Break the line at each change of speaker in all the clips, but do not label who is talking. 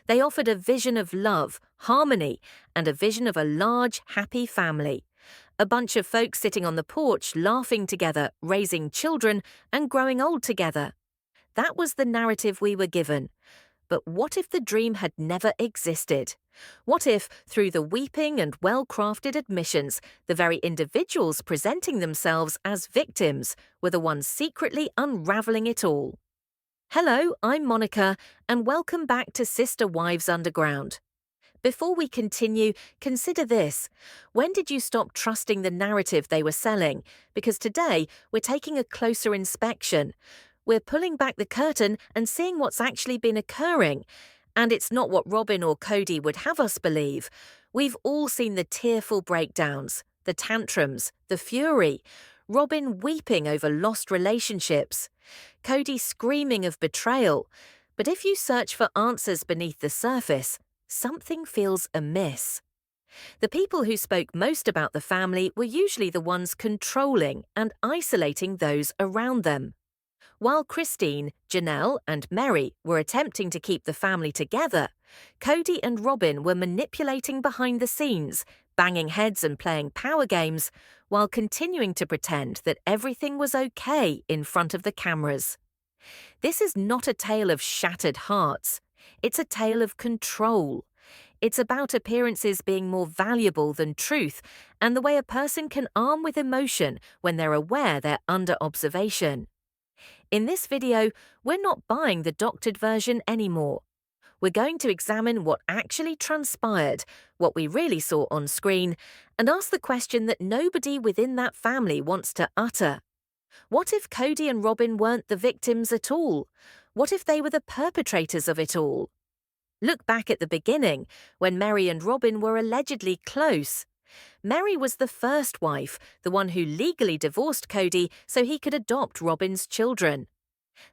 They offered a vision of love, harmony, and a vision of a large, happy family. A bunch of folks sitting on the porch, laughing together, raising children, and growing old together. That was the narrative we were given. But what if the dream had never existed? What if, through the weeping and well-crafted admissions, the very individuals presenting themselves as victims were the ones secretly unraveling it all? Hello, I'm Monica, and welcome back to Sister Wives Underground. Before we continue, consider this. When did you stop trusting the narrative they were selling? Because today, we're taking a closer inspection. We're pulling back the curtain and seeing what's actually been occurring. And it's not what Robin or Kody would have us believe. We've all seen the tearful breakdowns, the tantrums, the fury. Robin weeping over lost relationships. Kody screaming of betrayal. But if you search for answers beneath the surface, something feels amiss. The people who spoke most about the family were usually the ones controlling and isolating those around them. While Christine, Janelle, and Meri were attempting to keep the family together, Kody and Robin were manipulating behind the scenes, banging heads and playing power games, while continuing to pretend that everything was okay in front of the cameras. This is not a tale of shattered hearts. It's a tale of control. It's about appearances being more valuable than truth and the way a person can arm with emotion when they're aware they're under observation. In this video, we're not buying the doctored version anymore. We're going to examine what actually transpired, what we really saw on screen, and ask the question that nobody within that family wants to utter. What if Kody and Robin weren't the victims at all? What if they were the perpetrators of it all? Look back at the beginning, when Meri and Robin were allegedly close. Meri was the first wife, the one who legally divorced Kody so he could adopt Robin's children.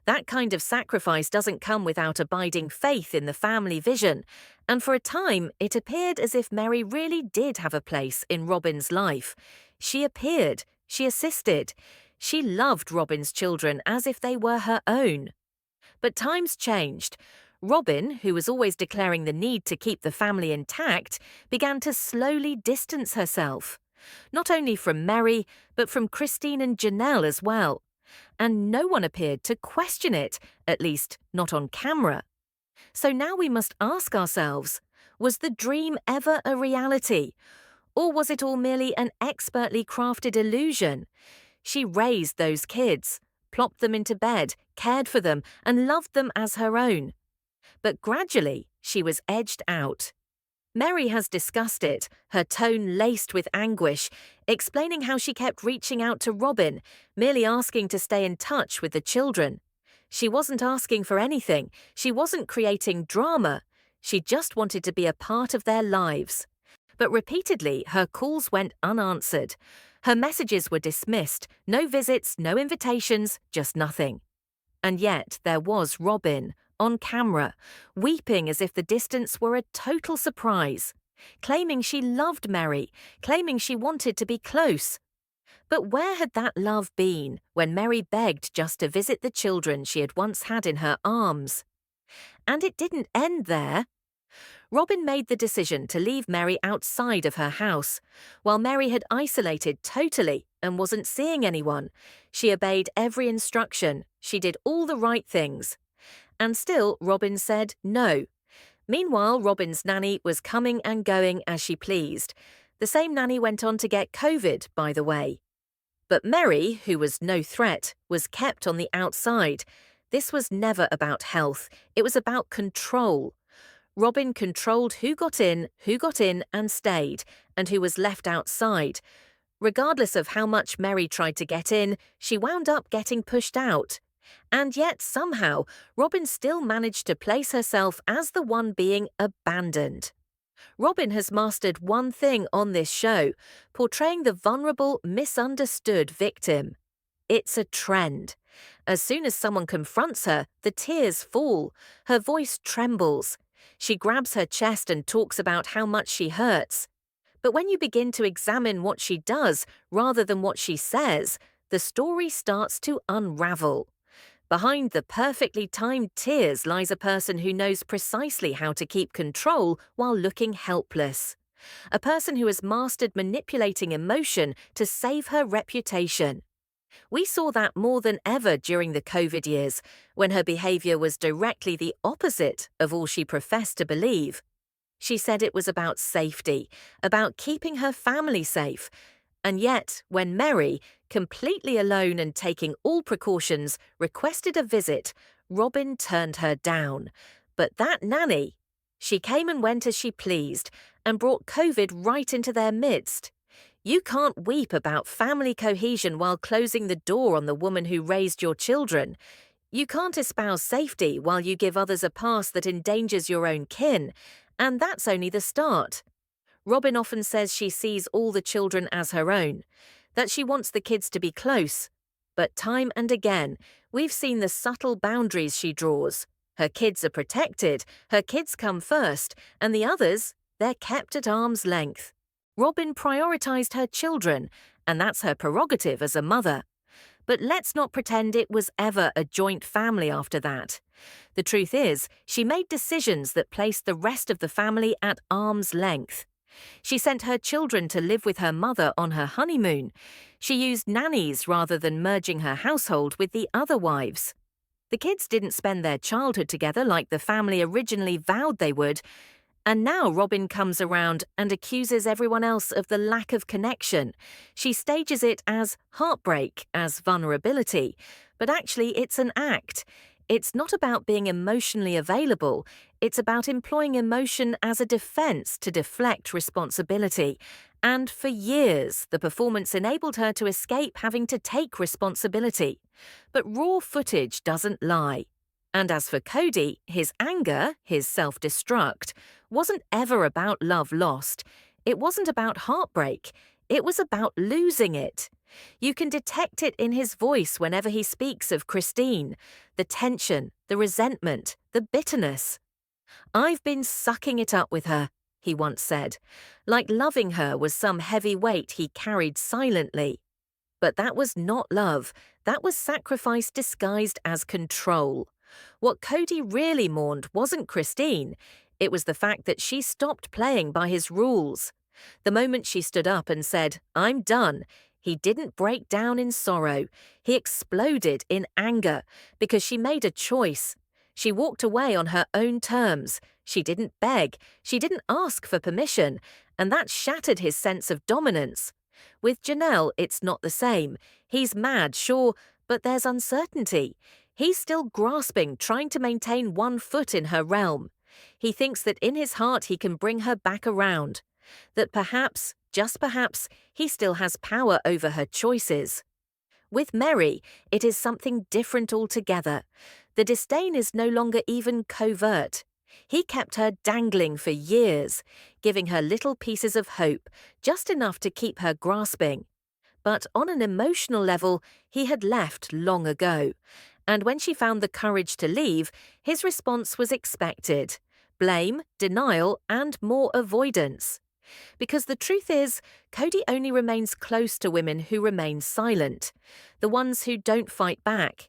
That kind of sacrifice doesn't come without abiding faith in the family vision, and for a time it appeared as if Meri really did have a place in Robin's life. She appeared, she assisted, she loved Robin's children as if they were her own. But times changed. Robin, who was always declaring the need to keep the family intact, began to slowly distance herself. Not only from Meri, but from Christine and Janelle as well. And no one appeared to question it, at least not on camera. So now we must ask ourselves, was the dream ever a reality? Or was it all merely an expertly crafted illusion? She raised those kids, plopped them into bed, cared for them, and loved them as her own. But gradually, she was edged out. Meri has discussed it, her tone laced with anguish, explaining how she kept reaching out to Robin, merely asking to stay in touch with the children. She wasn't asking for anything, she wasn't creating drama, she just wanted to be a part of their lives. But repeatedly, her calls went unanswered. Her messages were dismissed, no visits, no invitations, just nothing. And yet there was Robin, on camera, weeping as if the distance were a total surprise, claiming she loved Meri, claiming she wanted to be close. But where had that love been when Meri begged just to visit the children she had once had in her arms? And it didn't end there. Robin made the decision to leave Meri outside of her house. While Meri had isolated totally and wasn't seeing anyone, she obeyed every instruction, she did all the right things. And still, Robin said no. Meanwhile, Robin's nanny was coming and going as she pleased. The same nanny went on to get COVID, by the way. But Meri, who was no threat, was kept on the outside. This was never about health. It was about control. Robin controlled who got in and stayed, and who was left outside. Regardless of how much Meri tried to get in, she wound up getting pushed out. And yet, somehow, Robin still managed to place herself as the one being abandoned. Robin has mastered one thing on this show, portraying the vulnerable, misunderstood victim. It's a trend. As soon as someone confronts her, the tears fall, her voice trembles. She grabs her chest and talks about how much she hurts. But when you begin to examine what she does rather than what she says, the story starts to unravel. Behind the perfectly timed tears lies a person who knows precisely how to keep control while looking helpless. A person who has mastered manipulating emotion to save her reputation. We saw that more than ever during the COVID years, when her behavior was directly the opposite of all she professed to believe. She said it was about safety, about keeping her family safe. And yet, when Meri, completely alone and taking all precautions, requested a visit, Robin turned her down. But that nanny, she came and went as she pleased and brought COVID right into their midst. You can't weep about family cohesion while closing the door on the woman who raised your children. You can't espouse safety while you give others a pass that endangers your own kin. And that's only the start. Robin often says she sees all the children as her own, that she wants the kids to be close. But time and again, we've seen the subtle boundaries she draws. Her kids are protected, her kids come first, and the others, they're kept at arm's length. Robin prioritized her children, and that's her prerogative as a mother. But let's not pretend it was ever a joint family after that. The truth is, she made decisions that placed the rest of the family at arm's length. She sent her children to live with her mother on her honeymoon. She used nannies rather than merging her household with the other wives. The kids didn't spend their childhood together like the family originally vowed they would. And now Robin comes around and accuses everyone else of the lack of connection. She stages it as heartbreak, as vulnerability. But actually, it's an act. It's not about being emotionally available. It's about employing emotion as a defense to deflect responsibility. And for years, the performance enabled her to escape having to take responsibility. But raw footage doesn't lie. And as for Kody, his anger, his self-destruct, wasn't ever about love lost. It wasn't about heartbreak. It was about losing it. You can detect it in his voice whenever he speaks of Christine, the tension, the resentment, the bitterness. "I've been sucking it up with her," he once said, like loving her was some heavy weight he carried silently. But that was not love. That was sacrifice disguised as control. What Kody really mourned wasn't Christine. It was the fact that she stopped playing by his rules. The moment she stood up and said, "I'm done," he didn't break down in sorrow. He exploded in anger because she made a choice. She walked away on her own terms. She didn't beg. She didn't ask for permission. And that shattered his sense of dominance. With Janelle, it's not the same. He's mad, sure, but there's uncertainty. He's still grasping, trying to maintain one foot in her realm. He thinks that in his heart he can bring her back around. That perhaps, just perhaps, he still has power over her choices. With Meri, it is something different altogether. The disdain is no longer even covert. He kept her dangling for years, giving her little pieces of hope, just enough to keep her grasping. But on an emotional level, he had left long ago. And when she found the courage to leave, his response was expected: blame, denial, and more avoidance. Because the truth is, Kody only remains close to women who remain silent, the ones who don't fight back.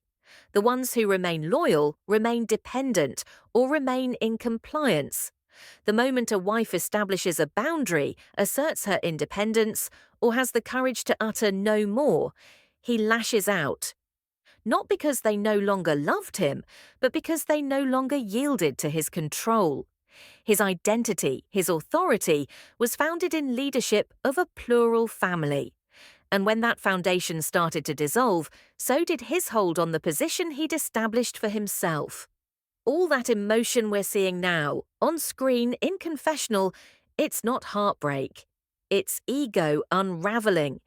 The ones who remain loyal, remain dependent, or remain in compliance. The moment a wife establishes a boundary, asserts her independence, or has the courage to utter no more, he lashes out. Not because they no longer loved him, but because they no longer yielded to his control. His identity, his authority, was founded in leadership of a plural family. And when that foundation started to dissolve, so did his hold on the position he'd established for himself. All that emotion we're seeing now, on screen, in confessional, it's not heartbreak. It's ego unraveling.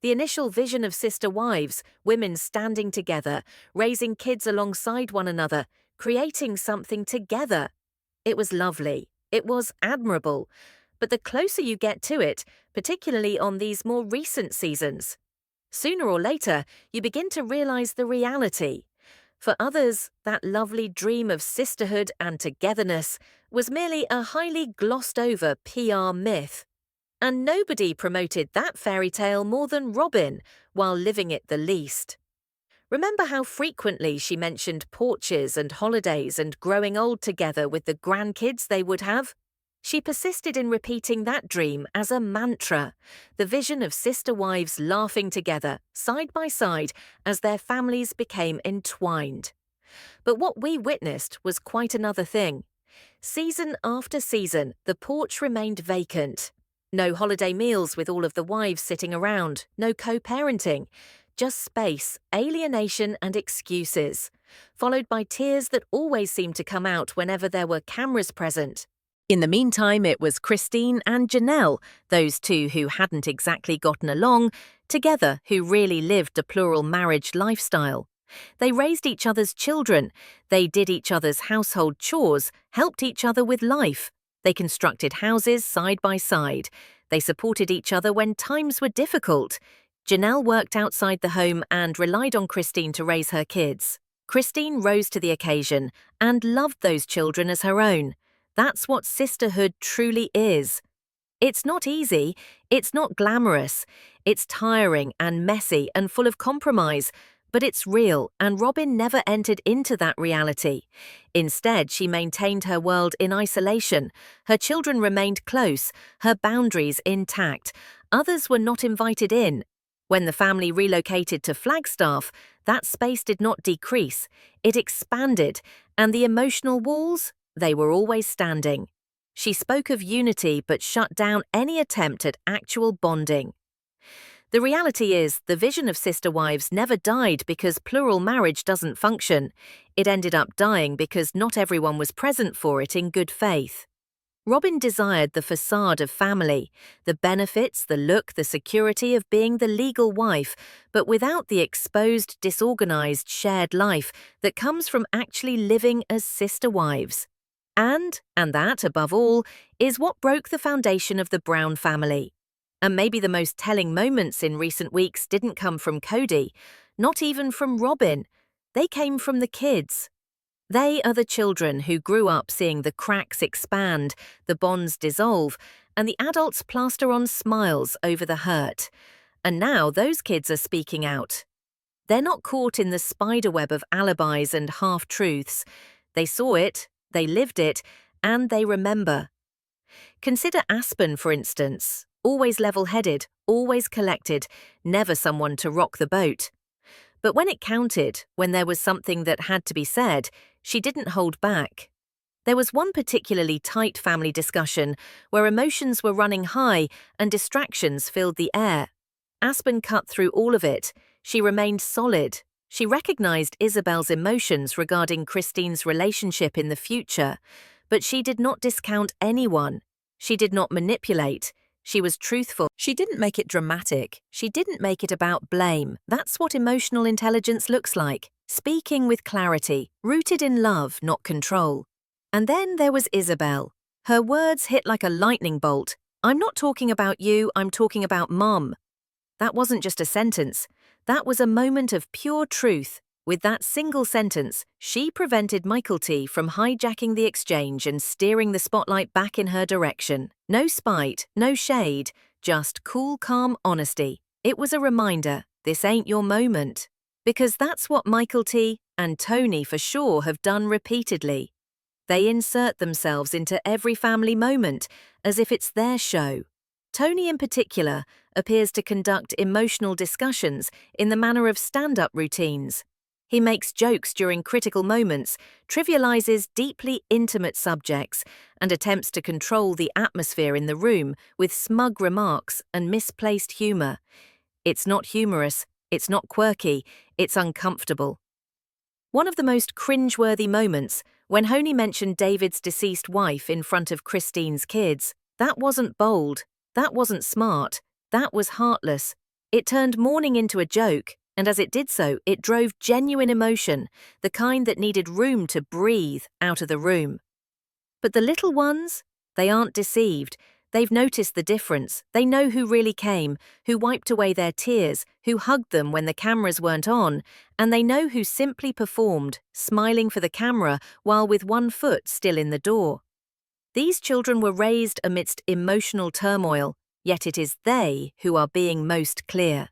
The initial vision of sister wives, women standing together, raising kids alongside one another, creating something together. It was lovely. It was admirable. But the closer you get to it, particularly on these more recent seasons, sooner or later, you begin to realize the reality. For others, that lovely dream of sisterhood and togetherness was merely a highly glossed-over PR myth. And nobody promoted that fairy tale more than Robin, while living it the least. Remember how frequently she mentioned porches and holidays and growing old together with the grandkids they would have? She persisted in repeating that dream as a mantra, the vision of sister wives laughing together, side by side, as their families became entwined. But what we witnessed was quite another thing. Season after season, the porch remained vacant. No holiday meals with all of the wives sitting around, no co-parenting, just space, alienation and excuses, followed by tears that always seemed to come out whenever there were cameras present. In the meantime, it was Christine and Janelle, those two who hadn't exactly gotten along, together who really lived a plural marriage lifestyle. They raised each other's children, they did each other's household chores, helped each other with life. They constructed houses side by side. They supported each other when times were difficult. Janelle worked outside the home and relied on Christine to raise her kids. Christine rose to the occasion and loved those children as her own. That's what sisterhood truly is. It's not easy, it's not glamorous, it's tiring and messy and full of compromise, but it's real, and Robin never entered into that reality. Instead, she maintained her world in isolation. Her children remained close, her boundaries intact. Others were not invited in. When the family relocated to Flagstaff, that space did not decrease, it expanded, and the emotional walls, they were always standing. She spoke of unity but shut down any attempt at actual bonding. The reality is, the vision of sister wives never died because plural marriage doesn't function. It ended up dying because not everyone was present for it in good faith. Robin desired the facade of family, the benefits, the look, the security of being the legal wife, but without the exposed, disorganized, shared life that comes from actually living as sister wives. And that, above all, is what broke the foundation of the Brown family. And maybe the most telling moments in recent weeks didn't come from Kody, not even from Robin. They came from the kids. They are the children who grew up seeing the cracks expand, the bonds dissolve, and the adults plaster on smiles over the hurt. And now those kids are speaking out. They're not caught in the spiderweb of alibis and half-truths. They saw it, they lived it, and they remember. Consider Aspen, for instance. Always level-headed, always collected, never someone to rock the boat. But when it counted, when there was something that had to be said, she didn't hold back. There was one particularly tight family discussion where emotions were running high and distractions filled the air. Aspen cut through all of it. She remained solid. She recognized Isabel's emotions regarding Christine's relationship in the future, but she did not discount anyone. She did not manipulate. She was truthful. She didn't make it dramatic. She didn't make it about blame. That's what emotional intelligence looks like. Speaking with clarity, rooted in love, not control. And then there was Isabel. Her words hit like a lightning bolt. "I'm not talking about you, I'm talking about Mom." That wasn't just a sentence. That was a moment of pure truth. With that single sentence, she prevented Michael T. from hijacking the exchange and steering the spotlight back in her direction. No spite, no shade, just cool, calm honesty. It was a reminder, this ain't your moment. Because that's what Michael T. and Tony for sure have done repeatedly. They insert themselves into every family moment as if it's their show. Tony in particular appears to conduct emotional discussions in the manner of stand-up routines. He makes jokes during critical moments, trivializes deeply intimate subjects, and attempts to control the atmosphere in the room with smug remarks and misplaced humor. It's not humorous, it's not quirky, it's uncomfortable. One of the most cringe-worthy moments, when Honey mentioned David's deceased wife in front of Christine's kids, that wasn't bold, that wasn't smart, that was heartless. It turned mourning into a joke, and as it did so, it drove genuine emotion, the kind that needed room to breathe out of the room. But the little ones, they aren't deceived. They've noticed the difference. They know who really came, who wiped away their tears, who hugged them when the cameras weren't on, and they know who simply performed, smiling for the camera while with one foot still in the door. These children were raised amidst emotional turmoil, yet it is they who are being most clear.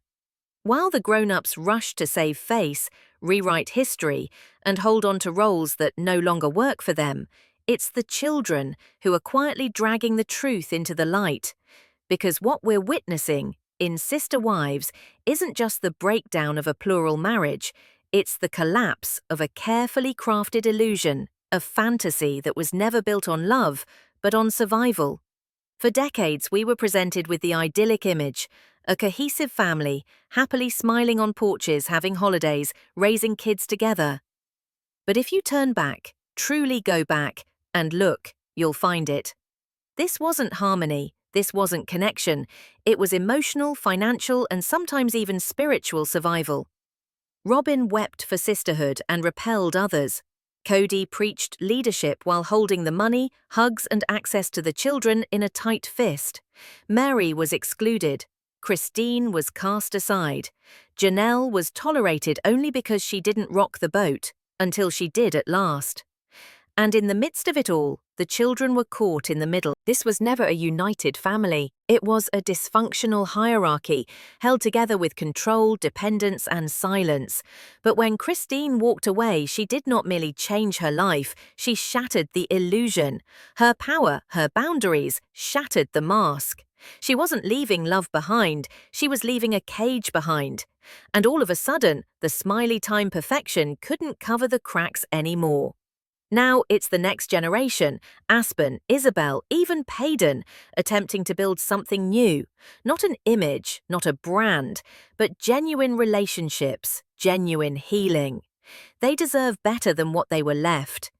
While the grown-ups rushed to save face, rewrite history, and hold on to roles that no longer work for them. It's the children who are quietly dragging the truth into the light. Because what we're witnessing in Sister Wives isn't just the breakdown of a plural marriage, it's the collapse of a carefully crafted illusion, a fantasy that was never built on love, but on survival. For decades, we were presented with the idyllic image, a cohesive family, happily smiling on porches, having holidays, raising kids together. But if you turn back, truly go back, and look, you'll find it. This wasn't harmony, this wasn't connection, it was emotional, financial, and sometimes even spiritual survival. Robin wept for sisterhood and repelled others. Kody preached leadership while holding the money, hugs, and access to the children in a tight fist. Meri was excluded. Christine was cast aside. Janelle was tolerated only because she didn't rock the boat, until she did at last. And in the midst of it all, the children were caught in the middle. This was never a united family. It was a dysfunctional hierarchy, held together with control, dependence, and silence. But when Christine walked away, she did not merely change her life, she shattered the illusion. Her power, her boundaries, shattered the mask. She wasn't leaving love behind, she was leaving a cage behind. And all of a sudden, the smiley time perfection couldn't cover the cracks anymore. Now it's the next generation, Aspen, Isabel, even Payden, attempting to build something new. Not an image, not a brand, but genuine relationships, genuine healing. They deserve better than what they were left.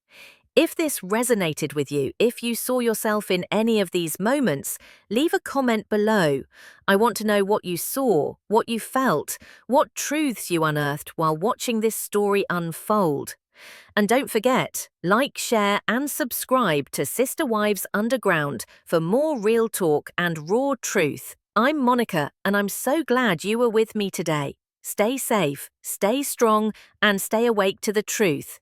If this resonated with you, if you saw yourself in any of these moments, leave a comment below. I want to know what you saw, what you felt, what truths you unearthed while watching this story unfold. And don't forget, like, share, and subscribe to Sister Wives Underground for more real talk and raw truth. I'm Monica, and I'm so glad you were with me today. Stay safe, stay strong, and stay awake to the truth.